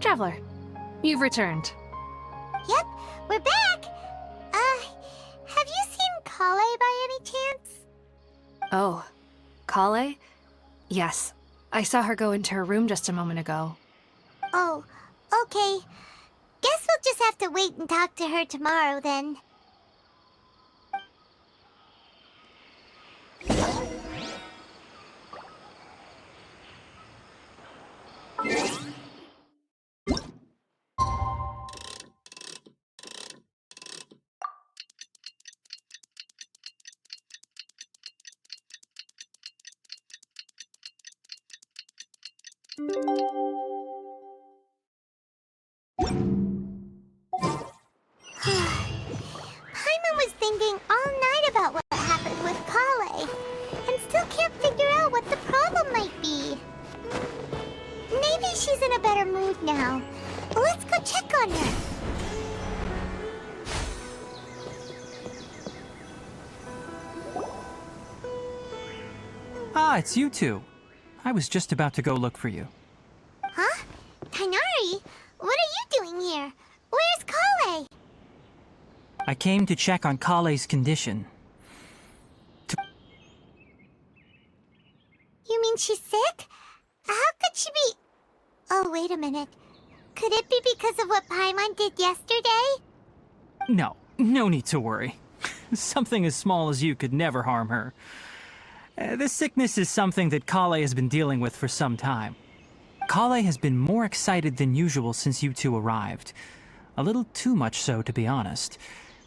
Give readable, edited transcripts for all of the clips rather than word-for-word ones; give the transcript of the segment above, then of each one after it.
Traveler, you've returned. Yep, we're back! Have you seen Kale by any chance? Oh, Kale? Yes, I saw her go into her room just a moment ago. Oh, okay. Guess we'll just have to wait and talk to her tomorrow then. Paimon was thinking all night about what happened with Kale, and still can't figure out what the problem might be. Maybe she's in a better mood now. Let's go check on her. Ah, it's you two. I was just about to go look for you. Huh? Tighnari? What are you doing here? Where's Kale? I came to check on Kale's condition. You mean she's sick? How could she be... Oh, wait a minute. Could it be because of what Paimon did yesterday? No need to worry. Something as small as you could never harm her. This sickness is something that Kale has been dealing with for some time. Kale has been more excited than usual since you two arrived. A little too much so, to be honest.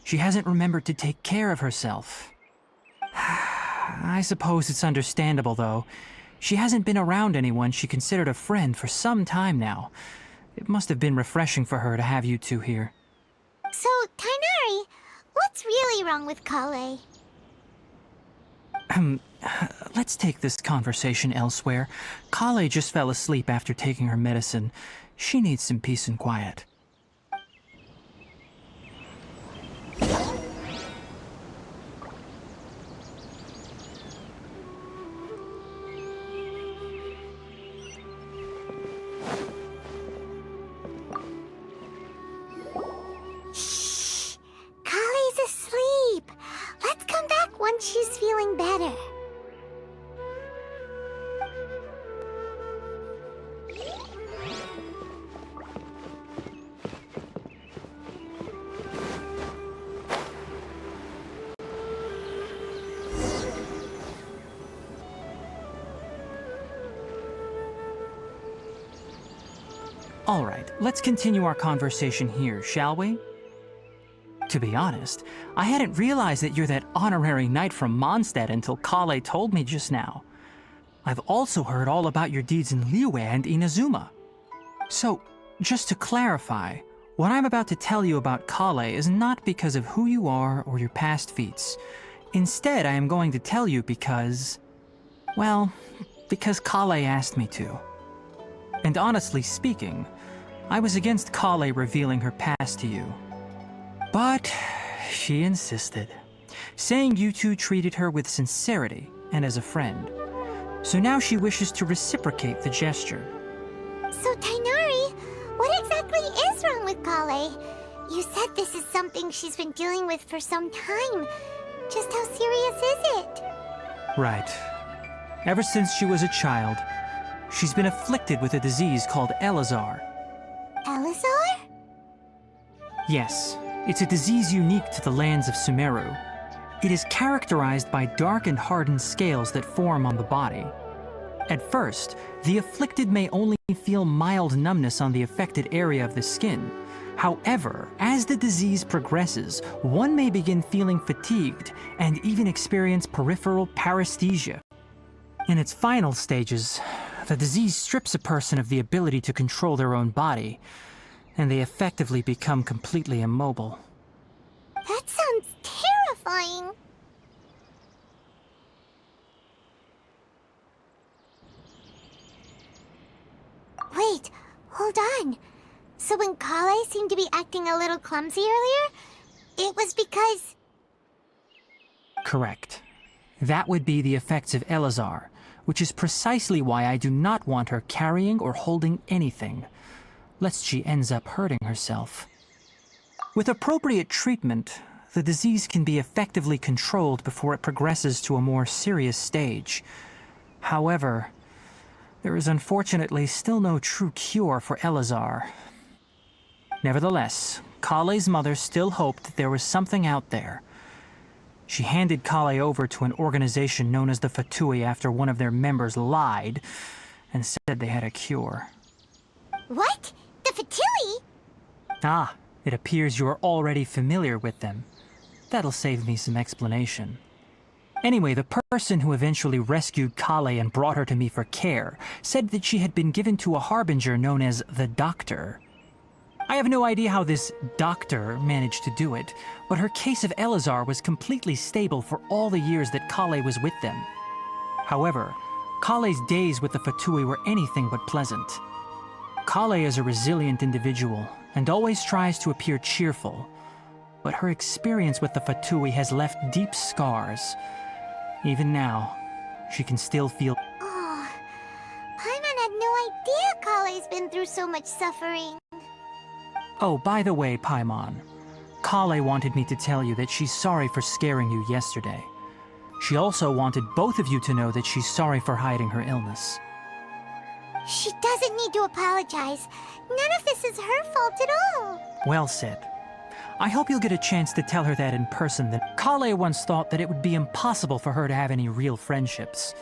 She hasn't remembered to take care of herself. I suppose it's understandable, though. She hasn't been around anyone she considered a friend for some time now. It must have been refreshing for her to have you two here. So, Tighnari, what's really wrong with Kale? Let's take this conversation elsewhere. Kale just fell asleep after taking her medicine. She needs some peace and quiet. Shh! Kale's asleep. Let's come back once she's feeling better. All right, let's continue our conversation here, shall we? To be honest, I hadn't realized that you're that honorary knight from Mondstadt until Kale told me just now. I've also heard all about your deeds in Liyue and Inazuma. So, just to clarify, what I'm about to tell you about Kale is not because of who you are or your past feats. Instead, I am going to tell you because... well, because Kale asked me to. And honestly speaking, I was against Kale revealing her past to you. But she insisted, saying you two treated her with sincerity and as a friend. So now she wishes to reciprocate the gesture. So, Tighnari, what exactly is wrong with Kale? You said this is something she's been dealing with for some time. Just how serious is it? Right. Ever since she was a child, she's been afflicted with a disease called Elazar. Elazar? Yes, it's a disease unique to the lands of Sumeru. It is characterized by dark and hardened scales that form on the body. At first, the afflicted may only feel mild numbness on the affected area of the skin. However, as the disease progresses, one may begin feeling fatigued and even experience peripheral paresthesia. In its final stages, the disease strips a person of the ability to control their own body, and they effectively become completely immobile. That sounds terrifying. Wait, hold on. So when Kale seemed to be acting a little clumsy earlier, it was because... Correct. That would be the effects of Elazar, which is precisely why I do not want her carrying or holding anything. lest she ends up hurting herself. With appropriate treatment, the disease can be effectively controlled before it progresses to a more serious stage. However, there is unfortunately still no true cure for Elazar. Nevertheless, Kale's mother still hoped that there was something out there. She handed Kale over to an organization known as the Fatui after one of their members lied and said they had a cure. What? The Fatui? Ah, it appears you are already familiar with them. That'll save me some explanation. Anyway, the person who eventually rescued Kale and brought her to me for care said that she had been given to a harbinger known as the Doctor. I have no idea how this doctor managed to do it, but her case of Elazar was completely stable for all the years that Kale was with them. However, Kale's days with the Fatui were anything but pleasant. Kale is a resilient individual and always tries to appear cheerful, but her experience with the Fatui has left deep scars. Even now, she can still feel... Oh, Paimon had no idea Kale's been through so much suffering. Oh, by the way, Paimon, Kale wanted me to tell you that she's sorry for scaring you yesterday. She also wanted both of you to know that she's sorry for hiding her illness. She doesn't need to apologize. None of this is her fault at all. Well said. I hope you'll get a chance to tell her that in person. That Kale once thought that it would be impossible for her to have any real friendships.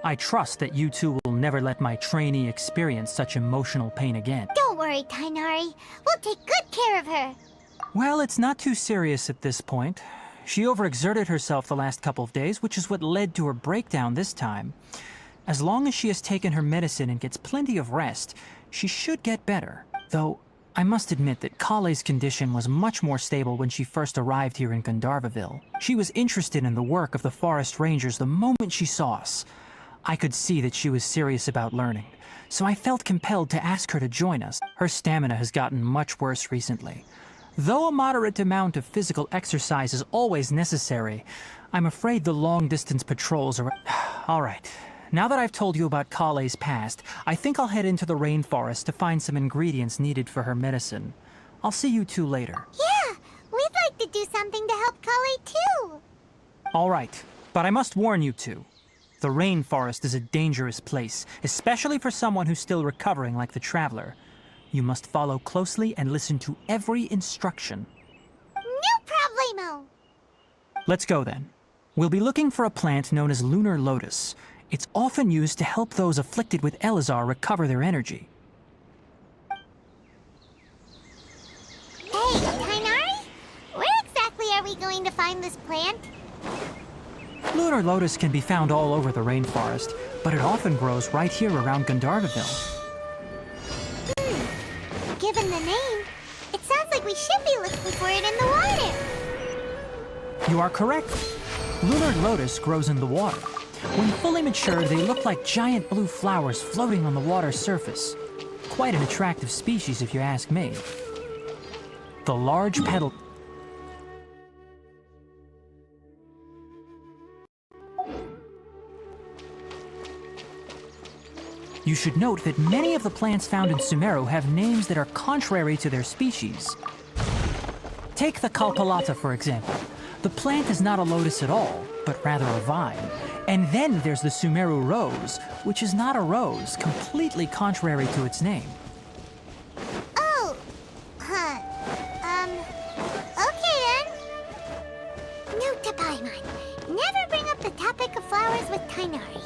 I trust that you two will never let my trainee experience such emotional pain again. Don't worry, Tainari. We'll take good care of her. Well, it's not too serious at this point. She overexerted herself the last couple of days, which is what led to her breakdown this time. As long as she has taken her medicine and gets plenty of rest, she should get better. Though, I must admit that Kale's condition was much more stable when she first arrived here in Gandharvaville. She was interested in the work of the forest rangers the moment she saw us. I could see that she was serious about learning, so I felt compelled to ask her to join us. Her stamina has gotten much worse recently. Though a moderate amount of physical exercise is always necessary, I'm afraid the long-distance patrols are... All right. Now that I've told you about Kale's past, I think I'll head into the rainforest to find some ingredients needed for her medicine. I'll see you two later. Yeah, we'd like to do something to help Kale too. All right, but I must warn you two. The rainforest is a dangerous place, especially for someone who's still recovering like the Traveler. You must follow closely and listen to every instruction. No problemo. Let's go then. We'll be looking for a plant known as lunar lotus. It's often used to help those afflicted with Elazar recover their energy. Hey, Tainari? Where exactly are we going to find this plant? Lunar lotus can be found all over the rainforest, but it often grows right here around Gandharvaville. Given the name, it sounds like we should be looking for it in the water. You are correct. Lunar lotus grows in the water. When fully mature, they look like giant blue flowers floating on the water's surface. Quite an attractive species, if you ask me. The large petal... You should note that many of the plants found in Sumeru have names that are contrary to their species. Take the Kalpalata, for example. The plant is not a lotus at all, but rather a vine. And then there's the Sumeru rose, which is not a rose, completely contrary to its name. Oh, huh. Okay then. Note to Paimon. Never bring up the topic of flowers with Tainari.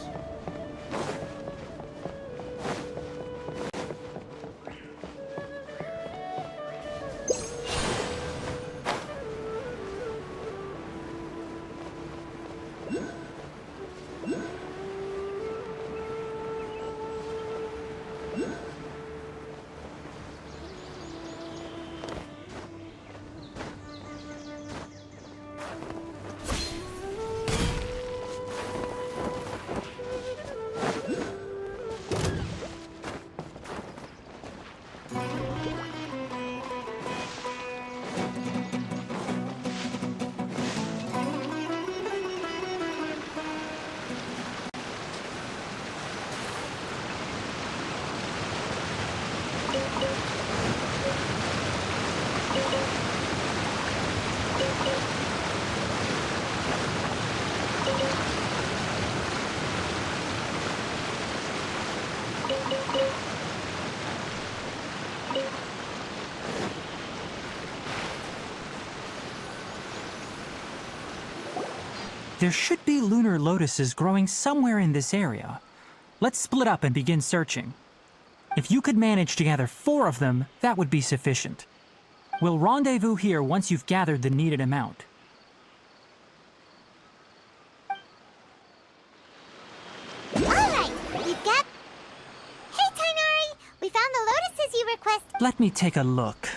There should be lunar lotuses growing somewhere in this area. Let's split up and begin searching. If you could manage to gather 4 of them, that would be sufficient. We'll rendezvous here once you've gathered the needed amount. Alright, we've got... Hey, Tainari! We found the lotuses you requested. Let me take a look.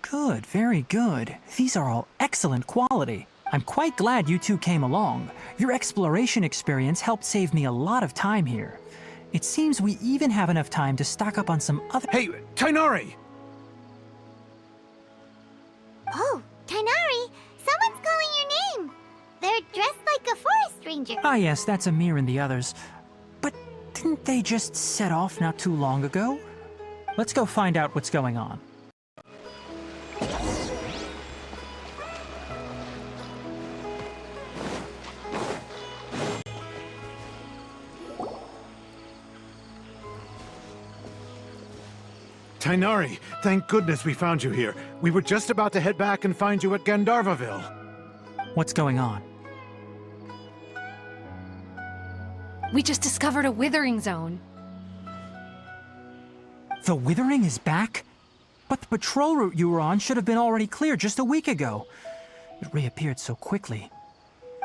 Good, very good. These are all excellent quality. I'm quite glad you two came along. Your exploration experience helped save me a lot of time here. It seems we even have enough time to stock up on some other— Hey, Tainari! Oh, Tainari! Someone's calling your name! They're dressed like a forest ranger. Ah yes, that's Amir and the others. But didn't they just set off not too long ago? Let's go find out what's going on. Tainari, thank goodness we found you here. We were just about to head back and find you at Gandharvaville. What's going on? We just discovered a withering zone. The Withering is back? But the patrol route you were on should have been already clear just a week ago. It reappeared so quickly.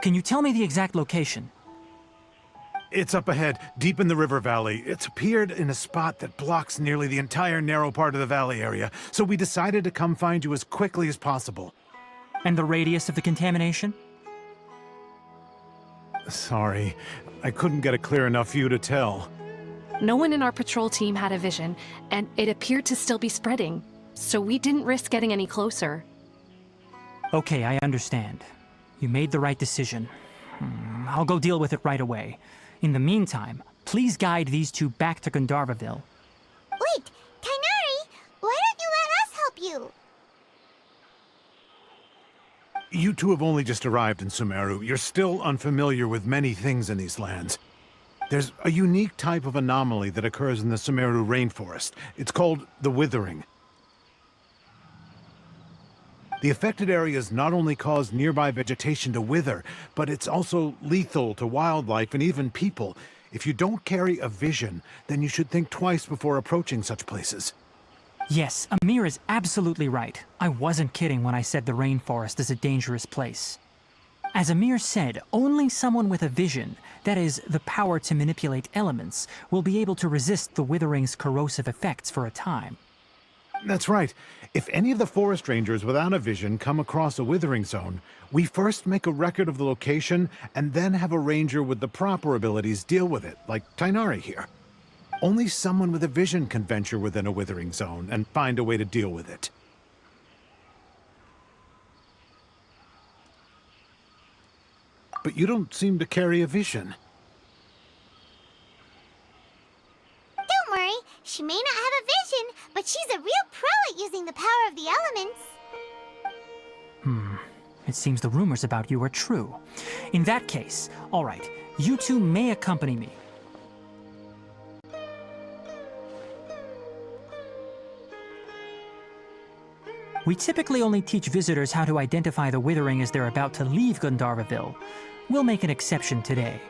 Can you tell me the exact location? It's up ahead, deep in the river valley. It's appeared in a spot that blocks nearly the entire narrow part of the valley area, so we decided to come find you as quickly as possible. And the radius of the contamination? Sorry, I couldn't get a clear enough view to tell. No one in our patrol team had a vision, and it appeared to still be spreading, so we didn't risk getting any closer. Okay, I understand. You made the right decision. I'll go deal with it right away. In the meantime, please guide these two back to Gandharvaville. Wait, Tainari! Why don't you let us help you? You two have only just arrived in Sumeru. You're still unfamiliar with many things in these lands. There's a unique type of anomaly that occurs in the Sumeru rainforest. It's called the Withering. The affected areas not only cause nearby vegetation to wither, but it's also lethal to wildlife and even people. If you don't carry a vision, then you should think twice before approaching such places. Yes, Amir is absolutely right. I wasn't kidding when I said the rainforest is a dangerous place. As Amir said, only someone with a vision, that is, the power to manipulate elements, will be able to resist the Withering's corrosive effects for a time. That's right. If any of the forest rangers without a vision come across a withering zone, we first make a record of the location and then have a ranger with the proper abilities deal with it, like Tainari here. Only someone with a vision can venture within a withering zone and find a way to deal with it. But you don't seem to carry a vision. Don't worry, she may not have a vision, but she's a real pro at using the power of the elements. It seems the rumors about you are true. In that case, all right, you two may accompany me. We typically only teach visitors how to identify the Withering as they're about to leave Gandharvaville. We'll make an exception today,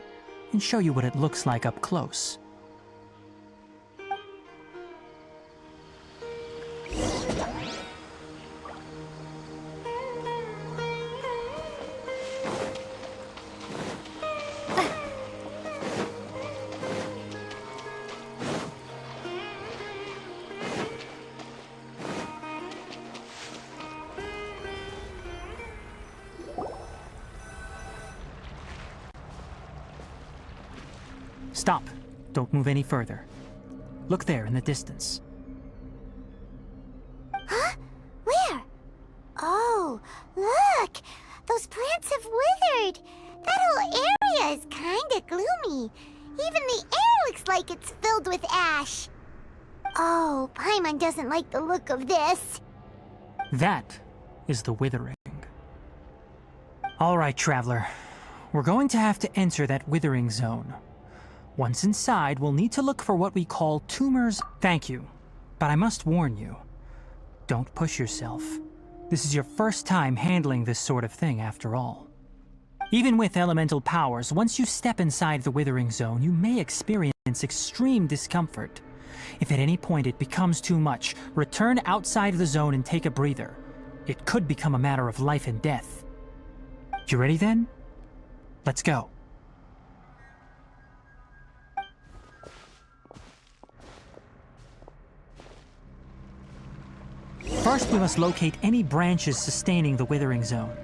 and show you what it looks like up close. Stop. Don't move any further. Look there in the distance. Huh? Where? Oh, look! Those plants have withered! That whole area is kinda gloomy. Even the air looks like it's filled with ash. Oh, Paimon doesn't like the look of this. That is the Withering. All right, Traveler. We're going to have to enter that Withering zone. Once inside, we'll need to look for what we call tumors. Thank you, but I must warn you. Don't push yourself. This is your first time handling this sort of thing, after all. Even with elemental powers, once you step inside the withering zone, you may experience extreme discomfort. If at any point it becomes too much, return outside the zone and take a breather. It could become a matter of life and death. You ready then? Let's go. First, we must locate any branches sustaining the withering zone.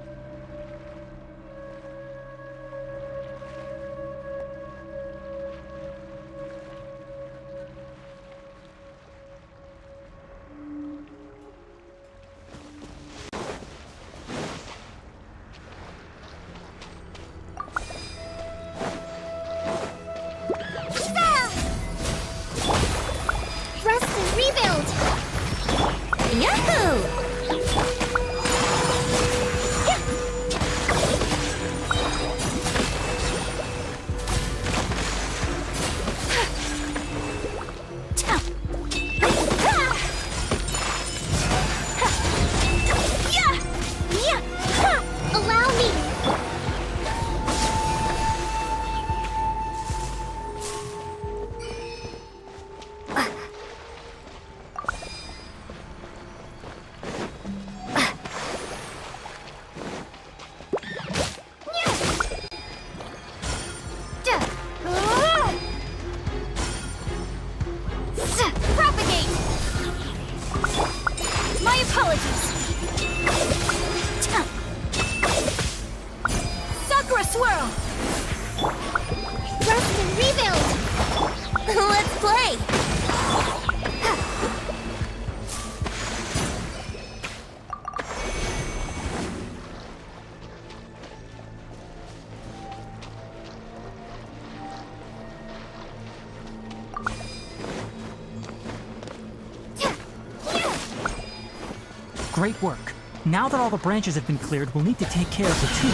Great work. Now that all the branches have been cleared, we'll need to take care of the tube.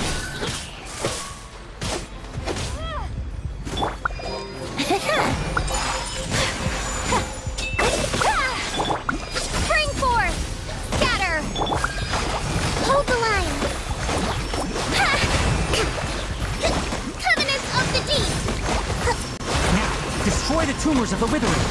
Spring forth! Scatter! Hold the line! Covenants of the deep! Now, destroy the tumors of the withering.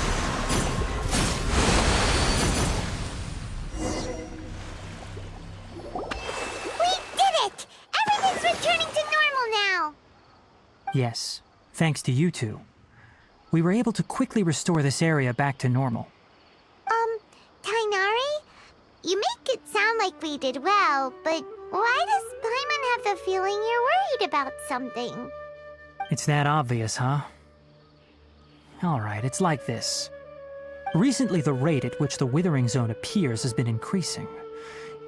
Yes, thanks to you two. We were able to quickly restore this area back to normal. Tainari? You make it sound like we did well, but why does Paimon have the feeling you're worried about something? It's that obvious, huh? Alright, it's like this. Recently, the rate at which the withering zone appears has been increasing.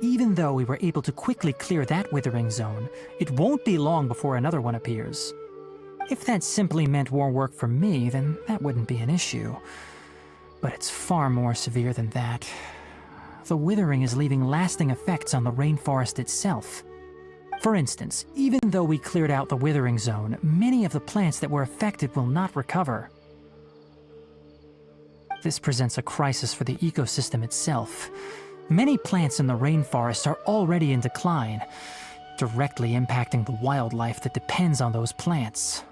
Even though we were able to quickly clear that withering zone, it won't be long before another one appears. If that simply meant more work for me, then that wouldn't be an issue. But it's far more severe than that. The withering is leaving lasting effects on the rainforest itself. For instance, even though we cleared out the withering zone, many of the plants that were affected will not recover. This presents a crisis for the ecosystem itself. Many plants in the rainforest are already in decline, directly impacting the wildlife that depends on those plants.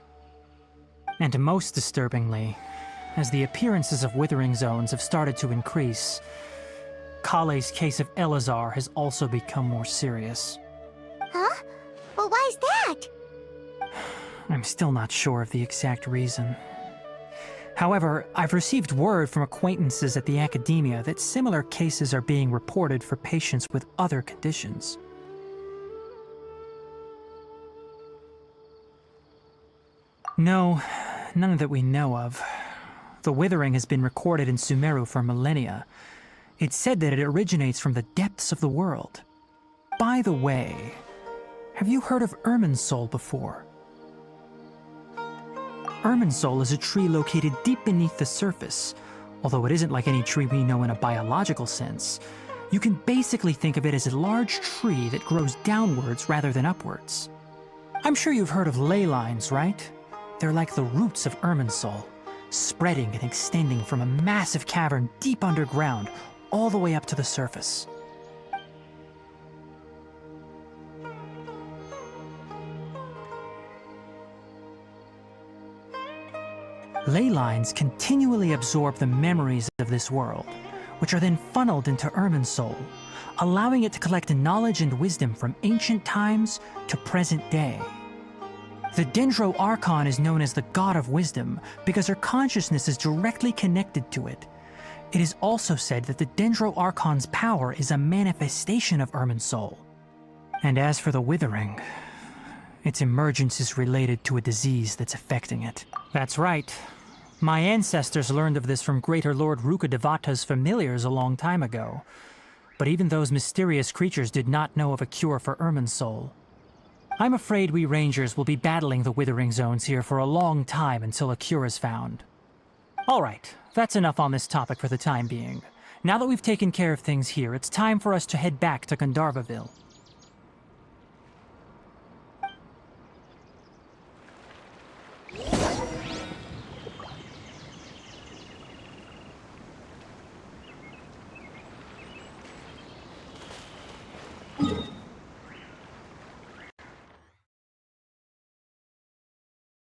And most disturbingly, as the appearances of withering zones have started to increase, Kale's case of Elazar has also become more serious. Huh? Well, why's that? I'm still not sure of the exact reason. However, I've received word from acquaintances at the academia that similar cases are being reported for patients with other conditions. No, none that we know of. The withering has been recorded in Sumeru for millennia. It's said that it originates from the depths of the world. By the way, have you heard of Irminsul before? Irminsul is a tree located deep beneath the surface. Although it isn't like any tree we know in a biological sense, you can basically think of it as a large tree that grows downwards rather than upwards. I'm sure you've heard of ley lines, right? They're like the roots of Irminsul, spreading and extending from a massive cavern deep underground all the way up to the surface. ley lines continually absorb the memories of this world, which are then funneled into Irminsul, allowing it to collect knowledge and wisdom from ancient times to present day. The Dendro Archon is known as the God of Wisdom because her consciousness is directly connected to it. It is also said that the Dendro Archon's power is a manifestation of Irminsul. And as for the Withering, its emergence is related to a disease that's affecting it. That's right. My ancestors learned of this from Greater Lord Rukkhadevata's familiars a long time ago. But even those mysterious creatures did not know of a cure for Irminsul. I'm afraid we Rangers will be battling the Withering Zones here for a long time until a cure is found. Alright, that's enough on this topic for the time being. Now that we've taken care of things here, it's time for us to head back to Gandharvaville.